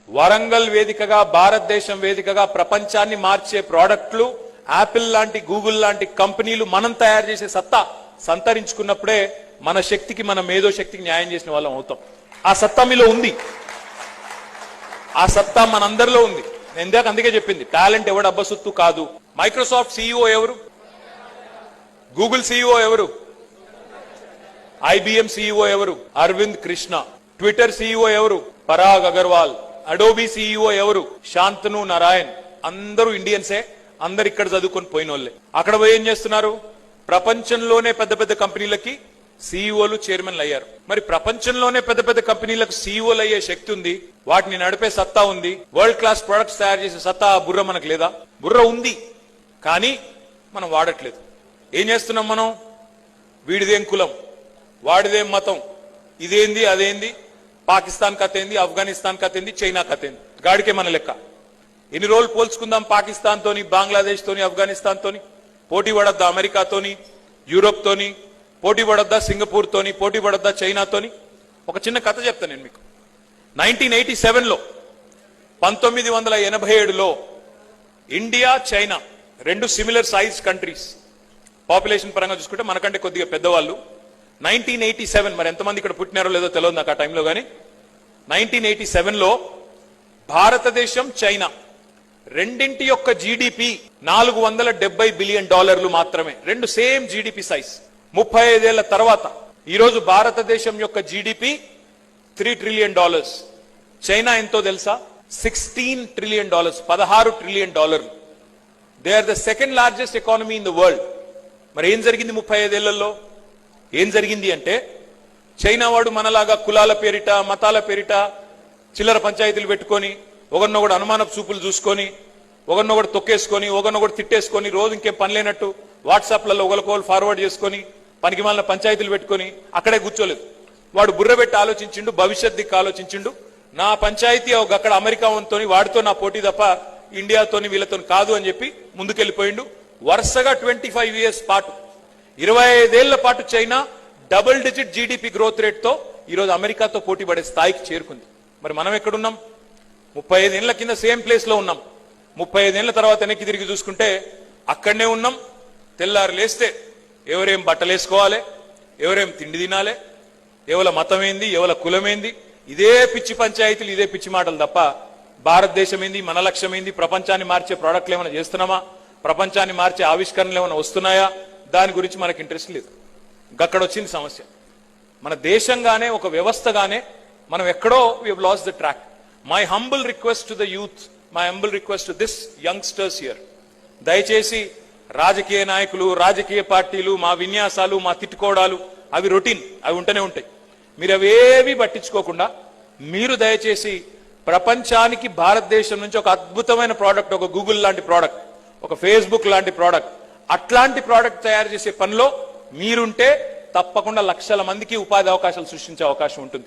వరంగల్ వేదికగా భారతదేశం వేదికగా ప్రపంచాన్ని మార్చే ప్రోడక్ట్లు యాపిల్ లాంటి గూగుల్ లాంటి కంపెనీలు మనం తయారు చేసే సత్తా సంతరించుకున్నప్పుడే మన శక్తికి మన మేధో శక్తికి న్యాయం చేసిన వాళ్ళం అవుతాం. ఆ సత్తా మీలో ఉంది, ఆ సత్తా మనందరిలో ఉంది. నేను అందుకే చెప్పింది, టాలెంట్ ఎవడు అబ్బసొత్తు కాదు. మైక్రోసాఫ్ట్ సీఈఓ ఎవరు? గూగుల్ సీఈఓ ఎవరు? ఐబిఎం సీఈఓ ఎవరు? అరవింద్ కృష్ణ. ట్విట్టర్ సీఈఓ ఎవరు? పరాగ్ అగర్వాల్. అడోబీ సీఈఓ ఎవరు? శాంతను నారాయణ్. అందరూ ఇండియన్సే, అందరు ఇక్కడ చదువుకొని పోయిన వాళ్ళే. అక్కడ పోయి ఏం చేస్తున్నారు? ప్రపంచంలోనే పెద్ద పెద్ద కంపెనీలకి సీఈఓలు చైర్మన్లు అయ్యారు. మరి ప్రపంచంలోనే పెద్ద పెద్ద కంపెనీలకు సీఈఓలు అయ్యే శక్తి ఉంది, వాటిని నడిపే సత్తా ఉంది, వరల్డ్ క్లాస్ ప్రొడక్ట్స్ తయారు చేసే సత్తా బుర్ర మనకు లేదా? బుర్ర ఉంది, కానీ మనం వాడట్లేదు. ఏం చేస్తున్నాం మనం? వీడిదేం కులం, వాడిదేం మతం, ఇదేంది అదేంది, పాకిస్తాన్ కథ ఏంది, ఆఫ్ఘనిస్తాన్ కథ ఏంది, చైనా కథ ఏంది, గాడికే మన లెక్క. ఎన్ని రోజులు పోల్చుకుందాం పాకిస్తాన్ తోని, బంగ్లాదేశ్ తోని, ఆఫ్ఘనిస్తాన్ తోని? పోటీ పడద్దా అమెరికాతోని, యూరోప్ తోని? పోటీ పడద్దా సింగపూర్ తోని? పోటీ పడద్దా చైనాతోని? ఒక చిన్న కథ చెప్తాను నేను మీకు. 1987లో 1987లో ఇండియా చైనా రెండు సిమిలర్ సైజ్ కంట్రీస్, పాపులేషన్ పరంగా చూసుకుంటే మనకంటే కొద్దిగా పెద్దవాళ్ళు. 1987, మరి ఎంతమంది ఇక్కడ పుట్టినారో లేదో తెలియదు నాకు ఆ టైంలో, కానీ 1987లో భారతదేశం చైనా రెండింటి యొక్క జీడిపి $470 బిలియన్ మాత్రమే. రెండు సేమ్ జీడిపి సైజ్. 35 ఏళ్ల తర్వాత ఈరోజు భారతదేశం యొక్క జీడిపి $3 ట్రిలియన్. చైనా ఎంతో తెలుసా? $16 trillion, $16 trillion. They are the second largest economy in the world. మరి ఏం జరిగింది 35 ఏళ్లలో? ఏం జరిగింది అంటే, చైనా వాడు మనలాగా కులాల పేరిట మతాల పేరిట చిల్లర పంచాయతీలు పెట్టుకొని, ఒకరినొకడు అనుమానపు చూపులు చూసుకొని, ఒకరినొకడు తొక్కేసుకొని, ఒకరినొకడు తిట్టేసుకొని, రోజు ఇంకేం పని లేనట్టు వాట్సాప్లలో ఒకరికొకరు ఫార్వర్డ్ చేసుకొని పనికి మాలిన పంచాయతీలు పెట్టుకొని అక్కడే కూర్చోలేదు. వాడు బుర్ర పెట్టి ఆలోచించిండు, భవిష్యత్ దిక్కు ఆలోచించిండు. నా పంచాయతీ అక్కడ అమెరికా తోని, వాడితో నా పోటీ తప్ప ఇండియాతోని వీళ్ళతో కాదు అని చెప్పి ముందుకెళ్లిపోయిండు. వరుసగా 25 ఇయర్స్ పాటు, 25 ఏళ్ల పాటు China double digit GDP growth rate తో ఈరోజు అమెరికాతో పోటీ పడే స్థాయికి చేరుకుంది. మరి మనం ఎక్కడున్నాం? 35 ఏళ్ల కింద సేమ్ ప్లేస్ లో ఉన్నాం. 35 ఏళ్ల తర్వాత వెనక్కి తిరిగి చూసుకుంటే అక్కడనే ఉన్నాం. తెల్లారు లేస్తే ఎవరేం బట్టలు వేసుకోవాలి, ఎవరేం తిండి తినాలి, ఎవల మతం ఏంది, ఎవల కులమేంది, ఇదే పిచ్చి పంచాయతీలు, ఇదే పిచ్చి మాటలు తప్ప భారతదేశం ఏంది, మన లక్ష్యం ఏంది, ప్రపంచాన్ని మార్చే ప్రోడక్ట్లు ఏమైనా చేస్తున్నామా, ప్రపంచాన్ని మార్చే ఆవిష్కరణలు ఏమైనా వస్తున్నాయా, దాని గురించి మనకి ఇంట్రెస్ట్ లేదు. అక్కడ వచ్చింది సమస్య. మన దేశంగానే ఒక వ్యవస్థగానే మనం ఎక్కడో we have lost the track. My humble request to the youth, my humble request to this youngsters here, దయచేసి రాజకీయ నాయకులు, రాజకీయ పార్టీలు, మా విన్యాసాలు, మా తిట్టుకోవడాలు అవి రొటీన్, అవి ఉంటూనే ఉంటాయి. మీరు అవేవి పట్టించుకోకుండా మీరు దయచేసి ప్రపంచానికి భారతదేశం నుంచి ఒక అద్భుతమైన ప్రోడక్ట్, ఒక గూగుల్ లాంటి ప్రోడక్ట్, ఒక ఫేస్బుక్ లాంటి ప్రోడక్ట్, అట్లాంటి ప్రోడక్ట్ తయారు చేసే పనిలో మీరుంటే తప్పకుండా లక్షల మందికి ఉపాధి అవకాశాలు సృష్టించే అవకాశం ఉంటుంది.